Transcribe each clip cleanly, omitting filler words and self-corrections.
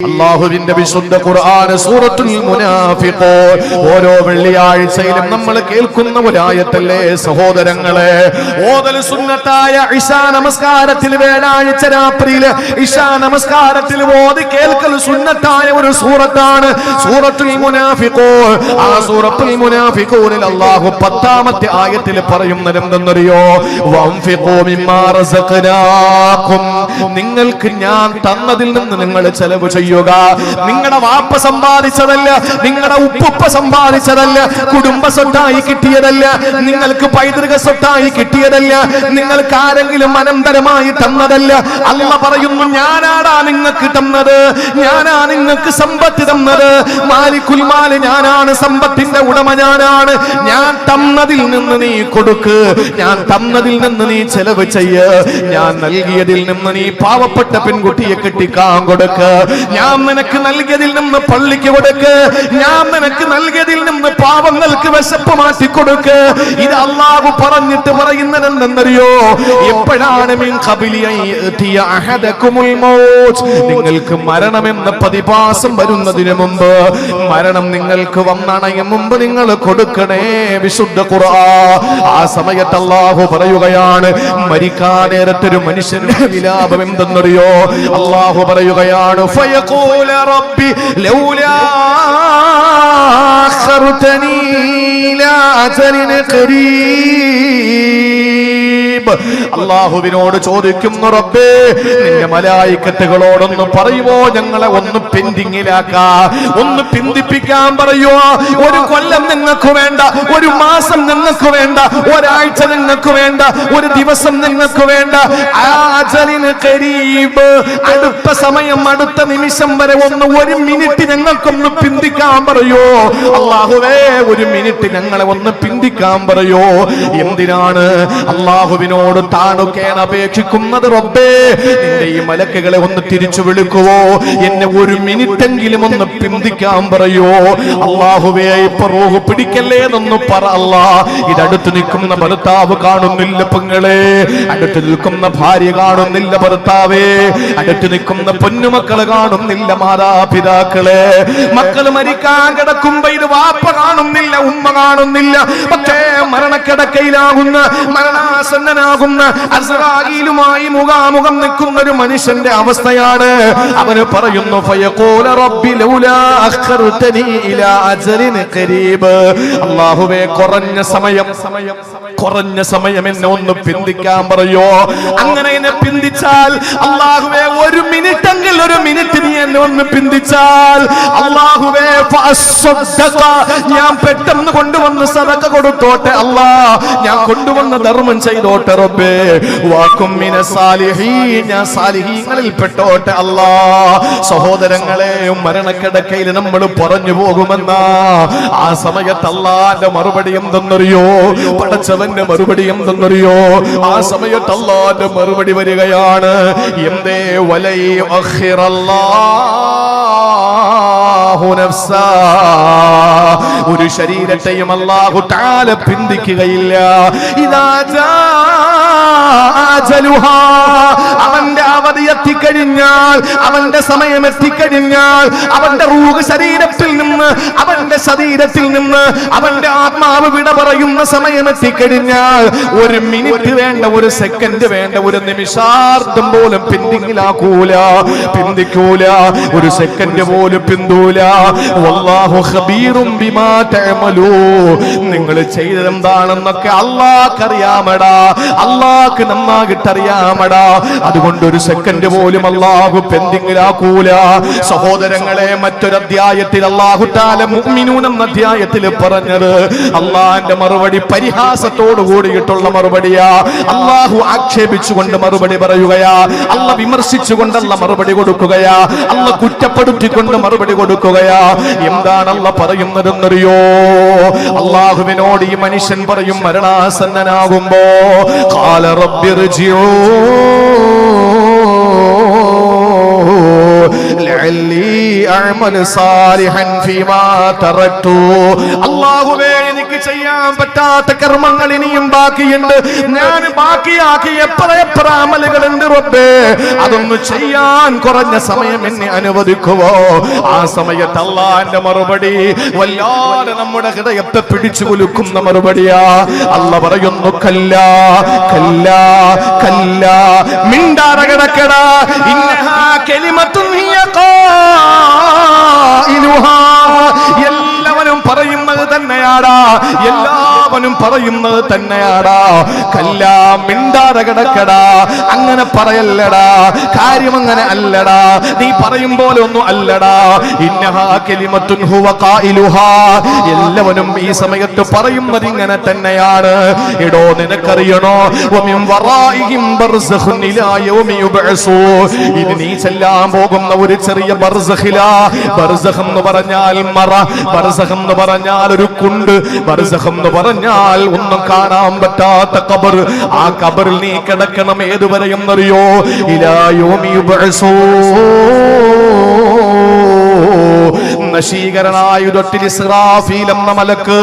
അല്ലാഹുവിന്റെ വിശുദ്ധ ഖുർആൻ സൂറത്തുൽ മുനാഫിഖൂൻ ഓരോ വെള്ളിയാഴ്ചയിലും നമ്മൾ കേൾക്കുന്ന ഒരു ആയത്തല്ലേ സഹോദരങ്ങളെ. ഓതൽ സുന്നത്തായ ഇശാ നമസ്കാരത്തിൽ വ്യാഴാഴ്ച രാത്രിയിൽ ഇശാ നമസ്കാരത്തിൽ ഓതി കേൾക്കൽ സുന്നത്തായ ഒരു സൂറത്താണ് സൂറത്തുൽ മുനാഫിഖൂൻ. ആ സൂറത്തുൽ മുനാഫിഖൂനിൽ അല്ലാഹു 10ാമത്തെ ആയത്തിൽ പറയുന്നത് എന്തെന്നറിയോ? വൻഫിഖൂ മിമ്മാ റസഖനാകും, നിങ്ങൾക്ക് ഞാൻ തന്നതിൽ നിന്ന് നിങ്ങൾ ചെലവ് ചെയ്യുക. നിങ്ങളുടെ വാപ്പ സമ്പാദിച്ചതല്ല, നിങ്ങളുടെ ഉപ്പുപ്പ സമ്പാദിച്ചതല്ല, കുടുംബ സ്വത്തായി കിട്ടിയതല്ല, നിങ്ങൾക്ക് പൈതൃക സ്വത്തായി കിട്ടിയതല്ല, നിങ്ങൾക്ക് ആരെങ്കിലും അനന്തരമായി തന്നതല്ല. അല്ലാഹു പറയുന്നു, ഞാനാടാ നിങ്ങൾക്ക് തന്നത്, ഞാനാ നിങ്ങൾക്ക് സമ്പത്ത് തന്നത്. മാലിക്കുൽ മാൽ ഞാനാണ്, സമ്പത്തിന്റെ ഉടമ ഞാനാണ്. ഞാൻ തന്നതിൽ നിന്ന് നീ കൊടുക്ക്, ഞാൻ തന്നതിൽ നിന്ന് നീ ചെലവ് ചെയ്യ്, ഞാൻ നൽകിയതിൽ നിന്ന് നീ പാവപ്പെട്ട പെൺകുട്ടിയെ കെട്ടിക്കാൻ കൊടുക്ക്, ഞാൻ നിനക്ക് നൽകിയതിൽ നിന്ന് പള്ളിക്ക് കൊടുക്ക്, ഞാൻ നിനക്ക് നൽകിയതിൽ നിന്ന് പാവങ്ങൾക്ക് വിശപ്പ് മാറ്റി കൊടുക്ക്. ഇത് അല്ലാഹു പറഞ്ഞിട്ട് പറയുന്നത് എന്തെന്നറിയോ? എപ്പോഴാണ് മിൻ ഖബലി യഅതിയ അഹദകുമുൽ മൗത്ത്, നിങ്ങൾക്ക് മരണമെന്ന പ്രതിഭാസം വരുന്നതിന് മുമ്പ്, മരണം നിങ്ങൾക്ക് വന്നണയും മുമ്പ് നിങ്ങൾ കൊടുക്കണേ വിശുദ്ധ ഖുർആൻ. ആ സമയത്ത് അല്ലാഹു പറയുകയാണ്, മരിക്കാൻ നേരത്തൊരു മനുഷ്യന്റെ വിലാപം എന്തെന്നറിയോ? അല്ലാഹു പറയുകയാണ്, ഫയഖൂല റബ്ബി ലൗലാ അഖർതനി ഇലാ അജലിൻ ഖരീബ്. അല്ലാഹുവിനോട് ചോദിക്കുന്നു, റബ്ബേ നിന്റെ മലായിക്കത്തുകളോടൊന്ന് പറയുമോ, ഞങ്ങളെ ഒന്ന് പെൻഡിങ്ങിലാക്കാ, ഒന്ന് പിന്തിപ്പിക്കാൻ പറയുമോ? ഒരു കൊല്ലം നിങ്ങൾക്ക് വേണ്ട, ഒരു മാസം നിങ്ങൾക്ക് വേണ്ട, ഒരാഴ്ച നിങ്ങൾക്ക് വേണ്ട, ഒരു ദിവസം നിങ്ങൾക്ക് വേണ്ട. അജലിന് ഖരീബ്, അടുത്ത സമയം, അടുത്ത നിമിഷം വരെ ഒന്ന് ഒരു മിനിറ്റ് ഞങ്ങൾക്കൊന്ന് പിന്തിക്കാൻ പറയോ? അല്ലാഹുവേ ഒരു മിനിറ്റ് ഞങ്ങളെ ഒന്ന് പിന്തിക്കാൻ പറയോ? എന്തിനാണ് അല്ലാഹുവിനോട് താണുക്കേൻ അപേക്ഷിക്കുന്നത്? റബ്ബേ നിന്റെ ഈ മലക്കുകളെ ഒന്ന് തിരിച്ചു വിളിക്കുവോ, എന്നെ ഒരു മിനിറ്റെങ്കിലും ഒന്ന് പിന്തിക്കാൻ പറയോ? അല്ലാഹുവേ ഇപ്പൊ റൂഹ് പിടിക്കല്ലേ എന്നൊന്ന് പറ അല്ലാ. ഇതടുത്ത് നിൽക്കുന്ന ഭർത്താവ് കാണുന്നില്ല പെങ്ങളെ, അടുത്ത് നിൽക്കുന്ന ഭാര്യ കാണുന്നില്ല ഭർത്താവേ, അടുത്ത് നിൽക്കുന്ന പൊന്നുമക്കള് കാണുന്നില്ല മാതാപിതാക്കളെ. മക്കള് മരിക്കാൻ കിടക്കുമ്പോ ഇത് വാപ്പ കാണുന്നില്ല, ഉമ്മ കാണുന്നില്ല. പക്ഷേ മരണക്കിടക്കയിലാകുന്ന, മരണാസന്നനാകുന്ന അസ്റായീലുമായി മുഖാമുഖം നിൽക്കുന്ന ഒരു മനുഷ്യന്റെ അവസ്ഥയാണ്. അവന് പറയുന്നു, ഫയഖൂല റബ്ബി ലൗലാ അഖർതനി ഇലാ അജലിൻ ഖരീബ്, അല്ലാഹുവേ കുറഞ്ഞ സമയം എന്നെ ഒന്ന് പിന്തിക്കാൻ പറയോ? അങ്ങനെ എന്നെ പിന്തിച്ചാൽ അല്ലാഹുവേ ഒരു മിനിറ്റെങ്കിൽ, ഒരു മിനിറ്റ് നീ എന്നെ ഒന്ന് പിന്തിച്ചാൽ അല്ലാഹുവേ ഫഅസ്സദ്ദഖ, ഞാൻ പെട്ടെന്ന് കൊണ്ടുവന്ന് സദഖ കൊടുത്തോട്ടെ അല്ലാ, ഞാൻ കൊണ്ടുവന്ന ധർമ്മം ചെയ്തോട്ടെ റബ്ബേ. വാകും മിനസ് സാലിഹീൻ, ഞാൻ സാലിഹീങ്ങളിൽ പെട്ടോട്ടെ അല്ലാ. സഹോദരങ്ങളെ, മരണക്കിടക്കയിൽ നമ്മൾ പറഞ്ഞു പോകുമെന്ന ആ സമയത്ത് അല്ലാഹുവിന്റെ മറുപടി എന്തെന്നറിയോ? പടച്ചവന്റെ മറുപടി എന്തെന്നറിയോ? ആ സമയത്ത് അല്ലാഹുവിന്റെ മറുപടി വരികയാണ്, എന്തേ വലൈ അഖിറല്ലാഹു നഫ്സാ, ഒരു ശരീരത്തെയും അല്ലാഹു തആല പിന്തിക്കുകയില്ല. ഇദാ ജാ അജലുഹാ, അവന്റെ അവധി എത്തിക്കഴിഞ്ഞാൽ, അവന്റെ സമയം എത്തിക്കഴിഞ്ഞാൽ, അവന്റെ റൂഹ് ശരീരത്തിൽ നിന്ന്, അവന്റെ ശരീരത്തിൽ നിന്ന് അവന്റെ ആത്മാവ് വിട പറയുന്ന സമയം എത്തിക്കഴിഞ്ഞാൽ, ഒരു മിനിറ്റ് വേണ്ട, ഒരു സെക്കൻഡ് വേണ്ട, ഒരു നിമിഷാർദ്ധം പോലും പിന്തിങ്ങിലാക്കൂല, പിന്തിക്കൂല, ഒരു സെക്കൻഡ് പോലും പിന്തൂല. വല്ലാഹു ഖബീറും ബിമാ തഅമലൂ, നിങ്ങൾ ചെയ്തതെന്താണെന്നൊക്കെ അല്ലാഹുക്ക് അറിയാമടാ, അല്ലാഹുക്ക് നന്നായിട്ടറിയാമടാ. അതുകൊണ്ട് ഒരു സെക്കൻഡ് പോലും അല്ലാഹു പെൻഡിങ്ങിലാക്കൂല. സഹോദരങ്ങളെ, മറ്റൊരു അധ്യായത്തിൽ അല്ലാഹു തആല മുഅ്മിനൂൻ എന്ന അധ്യായത്തിൽ പറഞ്ഞത് അല്ലാഹുവിന്റെ മറുപടി പരിഹാസത്തോട് കൂടിയിട്ടുള്ള മറുപടിയാ. അല്ലാഹു ആക്ഷേപിച്ചുകൊണ്ട് മറുപടി പറയുകയാ, അല്ലാഹു വിമർശിച്ചുകൊണ്ടല്ല മറുപടി കൊടുക്കുകയാ, അല്ലാഹു കുറ്റപ്പെടുത്തിക്കൊണ്ട് മറുപടി കൊടുക്കുകയാ. എന്താണ് അല്ലാഹു പറയുന്നതെന്നറിയോ? അല്ലാഹുവിനോട് ഈ മനുഷ്യൻ പറയും മരണാസന്നനാകുമ്പോ, ഖാല റബ്ബിർജിഊ ലഅല്ലി അഅമലു സാലിഹൻ ഫീമാ തറക്തു, അല്ലാഹുവേ എനിക്ക് ചെയ്യാൻ പറ്റാത്ത കർമ്മങ്ങൾ ഇനിയും ബാക്കിയുണ്ട്. ഞാൻ ബാക്കിയാക്കി എത്ര അമലുകളുണ്ട് റബ്ബേ, അതൊന്ന് ചെയ്യാൻ കുറഞ്ഞ സമയം എന്നെ അനുവദിക്കുവോ? ആ സമയത്ത് അല്ലാഹുവിന്റെ മറുപടി വല്ലാതെ നമ്മുടെ ഹൃദയത്തെ പിടിച്ചു കുലുക്കുന്ന മറുപടിയാ. അല്ലാഹ് പറയുന്നു, കല്ലാ കല്ലാ കല്ലാ, മിണ്ടാതെ കിടക്കടാ, ഇന്നഹാ കലിമത്തുൻ ഹിയ ഖായിലുഹാ. എല്ലാവരും പറയുന്നത് തന്നെയാടാ, എല്ലാവരും പറയുന്നത് തന്നെയാടാ. കല്ലാ, മിണ്ടാതെ കിടക്കടാ, അങ്ങനെ പറയല്ലടാ, കാര്യം അങ്ങനെ അല്ലടാ, നീ പറയും പോലെ ഒന്നും അല്ലടാ. ഇന്നഹാ കലിമത്തുൻ ഹുവ ഖായിലുഹാ, എല്ലാവരും ഈ സമയത്ത് പറയുന്നത് ഇങ്ങനെ തന്നെയാണ്. എടോ, നിനക്കറിയണോ, വമിൻ വറാഇഹിം ബർസഖുൻ ഇലാ യൗമി യുബ്അസൂ, ഇത് നീ ചെല്ലാൻ പോകുന്ന ഒരു ചെറിയ ബർസഖിലാ. ബർസഖ് എന്ന് പറഞ്ഞാൽ മറ, ബർസഖ് എന്ന് പറഞ്ഞാൽ ഒരു കുണ്ട്, ബർസഖ് എന്ന് പറഞ്ഞാൽ ഒന്നും കാണാൻ പറ്റാത്ത ഖബർ. ആ ഖബറിൽ നീ കിടക്കണം ഏതുവരെ എന്നറിയോ? ഇലാ യൗമി യുബ്അസൂ, നശീകരണായ ഇസ്രാഫീൽ എന്ന മലക്ക്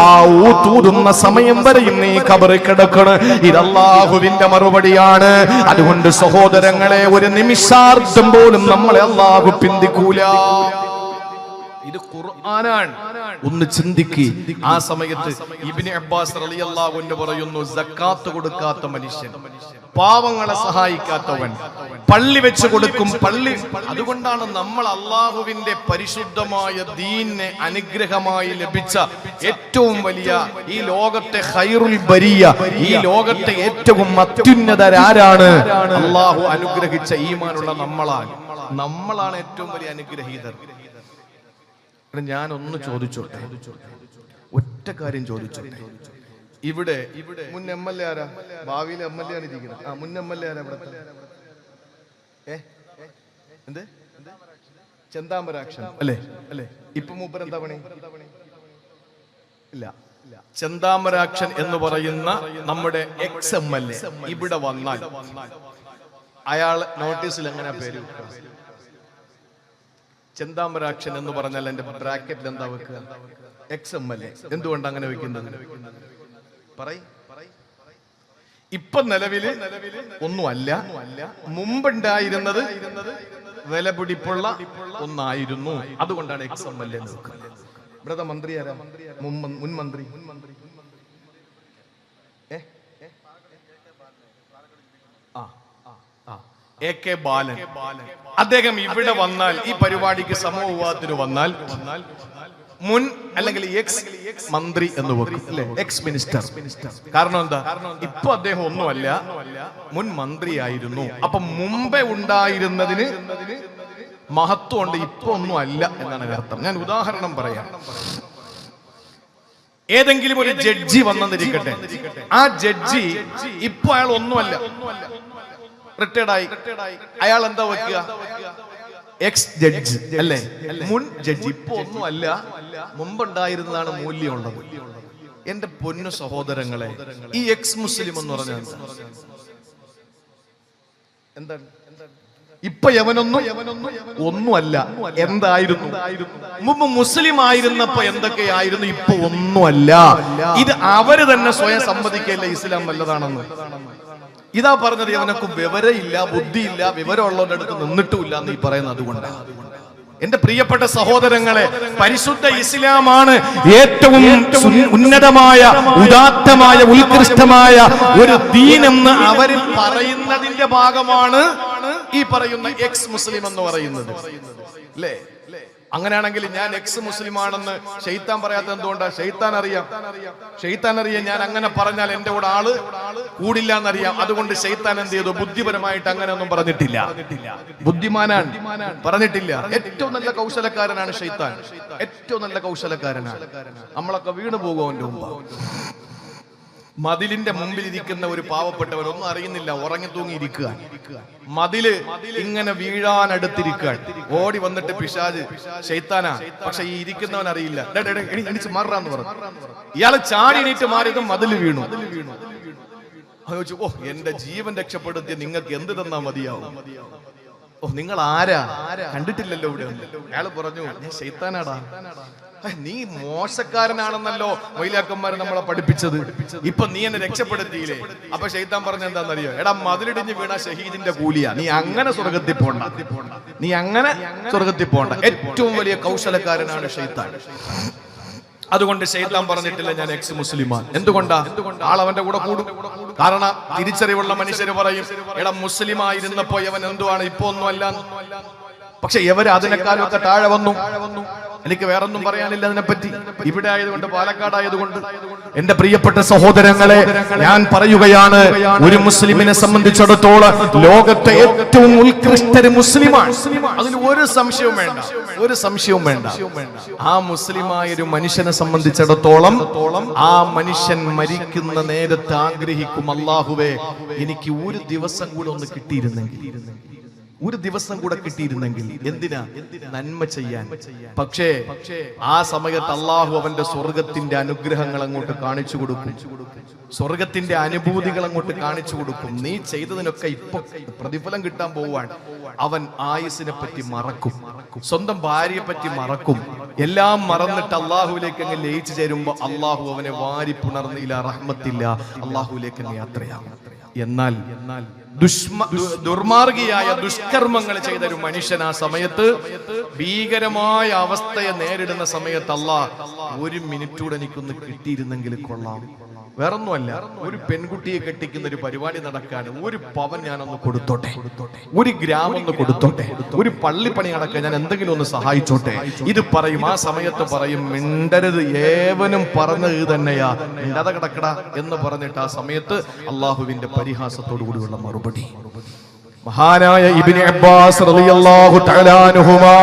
ആ ഊതൂതുന്ന സമയം വരെയും നീ ഖബറിൽ കിടക്കണം. ഇത് അല്ലാഹുവിന്റെ മറുപടിയാണ്. അതുകൊണ്ട് സഹോദരങ്ങളെ, ഒരു നിമിഷാർദ്ധം പോലും നമ്മളെ അല്ലാഹു പിന്തിക്കൂല. ഇത് ഖുർആനാണ്. ഒന്ന് ചിന്തിക്ക്. ആ സമയത്ത് ഇബ്നു അബ്ബാസ് റളിയല്ലാഹു അൻഹു പറയുന്നു, സക്കാത്ത് കൊടുക്കാത്ത മനുഷ്യൻ, പാവങ്ങളെ സഹായിക്കാത്തവൻ, പള്ളി വെച്ച് കൊടുക്കും, പള്ളി. അതുകൊണ്ടാണ് നമ്മൾ അള്ളാഹുവിന്റെ പരിശുദ്ധമായ ദീനിനെ അനുഗ്രഹമായി ലഭിച്ച ഏറ്റവും വലിയ ഈ ലോകത്തെ ഖൈറുൽ ബരിയ, ഈ ലോകത്തെ ഏറ്റവും അത്യുന്നതരാരാണ്? അള്ളാഹു അനുഗ്രഹിച്ച ഈമാനുള്ള നമ്മളാണ് ഏറ്റവും വലിയ അനുഗ്രഹീതർ. ഞാനൊന്ന് ചോദിച്ചോട്ടെ, ഒറ്റ കാര്യം ചോദിച്ചോട്ടെ. ഇവിടെ മുൻ MLA ആരാ? ഭാവിയിലെ MLA ആണ് ഇരിക്കുന്നത്. മുൻ MLA ആരാ ഇവിടത്തെ? എന്ത്? ചെന്താമരാക്ഷൻ അല്ലേ? ഇപ്പൊ മൂപ്പർ എന്താ പണി? ഇല്ല. ചെന്താമരാക്ഷൻ എന്ന് പറയുന്ന നമ്മുടെ ex-MLA ഇവിടെ വന്നാൽ അയാൾ നോട്ടീസിൽ എങ്ങനെ പേര്? ചെന്താമരാക്ഷൻ എന്ന് പറഞ്ഞാൽ എന്റെ ബ്രാക്കറ്റിൽ എന്താ വെക്കുക? ex-MLA. എന്തുകൊണ്ട് അങ്ങനെ വെക്കുന്നത്? ഇപ്പൊ നിലവില് ഒന്നുമല്ല, മുമ്പുണ്ടായിരുന്നത് വിലപിടിപ്പുള്ള ഒന്നായിരുന്നു. അതുകൊണ്ടാണ് ex-MLA എന്ന് വെക്കുന്നത്. ഇവിടുത്തെ മന്ത്രി ആരാ? മുൻ മന്ത്രി AK ബാലൻ. അദ്ദേഹം ഇവിടെ വന്നാൽ, ഈ പരിപാടിക്ക് സമൂഹ വിവാദത്തിന് വന്നാൽ മുൻ അല്ലെങ്കിൽ എക്സ് മന്ത്രി എന്ന് വെക്കും അല്ലെ, എക്സ് മിനിസ്റ്റർ. കാരണം എന്താ? ഇപ്പൊ അദ്ദേഹം ഒന്നുമല്ല, മുൻ മന്ത്രിയായിരുന്നു. അപ്പൊ മുമ്പേ ഉണ്ടായിരുന്നതിന് മഹത്വം ഉണ്ട്, ഇപ്പൊ ഒന്നും അല്ല എന്നാണ് അർത്ഥം. ഞാൻ ഉദാഹരണം പറയാം. ഏതെങ്കിലും ഒരു ജഡ്ജി വന്നെന്നിരിക്കട്ടെ, ആ ജഡ്ജി ഇപ്പൊ അയാൾ ഒന്നുമല്ല, റിട്ടയർഡായി. അയാൾ എന്താ വെക്കുക? എക്സ് ജഡ്ജി അല്ലേ, മുൻ ജഡ്ജി. ഇപ്പൊ ഒന്നും അല്ല, മുമ്പുണ്ടായിരുന്നതാണ് മൂല്യമുള്ളത്. എന്റെ പൊന്നു സഹോദരങ്ങളെ, ഈ എക്സ് മുസ്ലിം എന്ന് പറഞ്ഞാൽ എന്താണ്? ഇപ്പൊ ഒന്നുമല്ല, എന്തായിരുന്നു? മുമ്പ് മുസ്ലിം ആയിരുന്നപ്പോ എന്തൊക്കെയായിരുന്നു, ഇപ്പൊ ഒന്നുമല്ല. ഇത് അവര് തന്നെ സ്വയം സമ്മതിക്കല്ല ഇസ്ലാം വല്ലതാണെന്ന്. ഇതാ പറഞ്ഞത്, അവനൊക്കെ വിവരമില്ല, ബുദ്ധിയില്ല, വിവരമുള്ളവരുടെ അടുത്ത് നിന്നിട്ടുമില്ല എന്ന് ഈ പറയുന്നത്. അതുകൊണ്ടാണ് എന്റെ പ്രിയപ്പെട്ട സഹോദരങ്ങളെ, പരിശുദ്ധ ഇസ്ലാമാണ് ഏറ്റവും ഉന്നതമായ, ഉദാത്തമായ, ഉത്കൃഷ്ടമായ ഒരു ദീനെന്ന് അവർ പറയുന്നതിന്റെ ഭാഗമാണ് ഈ പറയുന്ന എക്സ് മുസ്ലിം എന്ന് പറയുന്നത് അല്ലേ? അങ്ങനെയാണെങ്കിൽ ഞാൻ എക്സ് മുസ്ലിം ആണെന്ന് ശൈത്താൻ പറയാത്ത എന്തുകൊണ്ടാ? ശൈത്താൻ അറിയാം ഞാൻ അങ്ങനെ പറഞ്ഞാൽ എന്റെ കൂടെ ആള് കൂടില്ല എന്നറിയാം. അതുകൊണ്ട് ശൈത്താൻ എന്ത് ചെയ്തു? ബുദ്ധിപരമായിട്ട് അങ്ങനെ ഒന്നും പറഞ്ഞിട്ടില്ല. ബുദ്ധിമാനാണ്, പറഞ്ഞിട്ടില്ല. ഏറ്റവും നല്ല കൗശലക്കാരനാണ് ശൈത്താൻ, ഏറ്റവും നല്ല കൗശലക്കാരനാണ്. നമ്മളൊക്കെ വീണ് പോകും അവന്റെ മുമ്പ്. മതിലിന്റെ മുമ്പിൽ ഇരിക്കുന്ന ഒരു പാവപ്പെട്ടവൻ ഒന്നും അറിയുന്നില്ല, ഉറങ്ങി തൂങ്ങിയിരിക്കുക. മതില് ഇങ്ങനെ വീഴാൻ അടുത്തിരിക്കാൻ ഓടി വന്നിട്ട് പിശാച്, ശൈത്താനാ, പക്ഷെ ഈ ഇരിക്കുന്നവൻ അറിയില്ല. എണീച്ച് മാറാന്ന് പറഞ്ഞു. ഇയാള് ചാടി എണീറ്റ് മാറിയതും മതില് വീണു. ചോദിച്ചു, ഓ എന്റെ ജീവൻ രക്ഷപ്പെടുത്തിയ നിങ്ങൾക്ക് എന്ത് തന്നാ മതിയാവും? ഓ നിങ്ങൾ ആരാ? കണ്ടിട്ടില്ലല്ലോ ഇവിടെ. അയാള് പറഞ്ഞു, ഞാൻ ശൈത്താനാടാ. നീ മോശക്കാരനാണെന്നല്ലോ മൊയിലാക്കന്മാർ നമ്മളെ പഠിപ്പിച്ചത്, ഇപ്പൊ നീ എന്നെ രക്ഷപ്പെടുത്തിയില്ലേ? അപ്പൊ ശൈത്താൻ പറഞ്ഞ എന്താണെന്നറിയോ? എടാ, മതിലിടിഞ്ഞ് വീണ ഷഹീദിന്റെ കൂലിയാ, നീ അങ്ങനെ സ്വർഗത്തിൽ പോണ്ട, നീ അങ്ങനെ സ്വർഗത്തിൽ പോണ്ട. ഏറ്റവും വലിയ കൗശലക്കാരനാണ് ശൈത്താൻ. അതുകൊണ്ട് ശൈത്താൻ പറഞ്ഞിട്ടില്ല ഞാൻ എക്സ് മുസ്ലിമാൻ. എന്തുകൊണ്ടാ? ആളവന്റെ കൂടെ കൂടും. കാരണം തിരിച്ചറിവുള്ള മനുഷ്യര് പറയും, എടാ മുസ്ലിമായിരുന്നപ്പോ അവൻ എന്തുവാണ്, ഇപ്പൊ ഒന്നുമല്ല. പക്ഷെ ഇവര് അതിനേക്കാളും ഒക്കെ താഴെ വന്നു. എനിക്ക് വേറൊന്നും പറയാനില്ല അതിനെപ്പറ്റി. ഇവിടെ ആയതുകൊണ്ട്, പാലക്കാടായതുകൊണ്ട്. എന്റെ പ്രിയപ്പെട്ട സഹോദരങ്ങളെ, ഞാൻ പറയുകയാണ്, ഒരു മുസ്ലിമിനെ സംബന്ധിച്ചിടത്തോളം ലോകത്തെ ഏറ്റവും ഉത്കൃഷ്ടര് മുസ്ലിമാണ്. അതിൽ ഒരു സംശയവും വേണ്ട, ഒരു സംശയവും വേണ്ട. ആ മുസ്ലിമായ ഒരു മനുഷ്യനെ സംബന്ധിച്ചിടത്തോളം ആ മനുഷ്യൻ മരിക്കുന്ന നേരത്ത് ആഗ്രഹിക്കും, അല്ലാഹുവേ എനിക്ക് ഒരു ദിവസം കൂടെ ഒന്ന് കിട്ടിയിരുന്നെങ്കിൽ, ഒരു ദിവസം കൂടെ കിട്ടിയിരുന്നെങ്കിൽ. എന്തിനാ? നന്മ ചെയ്യാൻ. പക്ഷേ ആ സമയത്ത് അള്ളാഹു അവന്റെ സ്വർഗത്തിന്റെ അനുഗ്രഹങ്ങൾ അങ്ങോട്ട് കാണിച്ചു കൊടുക്കും, സ്വർഗത്തിന്റെ അനുഭൂതികൾ അങ്ങോട്ട് കാണിച്ചു കൊടുക്കും. നീ ചെയ്തതിനൊക്കെ ഇപ്പൊ പ്രതിഫലം കിട്ടാൻ പോവാൻ. അവൻ ആയുസിനെ പറ്റി മറക്കും, സ്വന്തം ഭാര്യയെ പറ്റി മറക്കും, എല്ലാം മറന്നിട്ട് അള്ളാഹുവിലേക്ക് അങ്ങ് ലയിച്ചു ചേരുമ്പോ അള്ളാഹു അവനെ വാരി പുണർന്നില്ല, റഹ്മത്തില്ല, അള്ളാഹുവിലേക്ക് അങ്ങ് യാത്രയാകും. എന്നാൽ ദുർമാർഗിയായ ദുഷ്കർമ്മങ്ങൾ ചെയ്ത ഒരു മനുഷ്യൻ ആ സമയത്ത് ഭീകരമായ അവസ്ഥയെ നേരിടുന്ന സമയത്ത് അല്ലാഹ് ഒരു മിനിറ്റൂടെ എനിക്കൊന്ന് കിട്ടിയിരുന്നെങ്കിൽ കൊള്ളാം. വേറൊന്നുമല്ല, ഒരു പെൺകുട്ടിയെ കെട്ടിക്കുന്ന ഒരു പരിപാടി നടക്കാൻ ഒരു പവൻ ഞാനൊന്ന് കൊടുത്തോട്ടെ, ഒരു ഗ്രാമം ഒന്ന് കൊടുത്തോട്ടെ, ഒരു പള്ളിപ്പണി നടക്കാൻ ഞാൻ എന്തെങ്കിലും ഒന്ന് സഹായിച്ചോട്ടെ. ഇത് പറയും. ആ സമയത്ത് പറയും, മിണ്ടരുത്, ഏവനും പറഞ്ഞത് തന്നെയാ, മിണ്ടാതെ കിടക്കട എന്ന് പറഞ്ഞിട്ട് ആ സമയത്ത് അള്ളാഹുവിന്റെ പരിഹാസത്തോടു കൂടിയുള്ള മറുപടി. മഹാനായ ഇബ്നു അബ്ബാസ് റളിയല്ലാഹു തആല അൻഹുമാ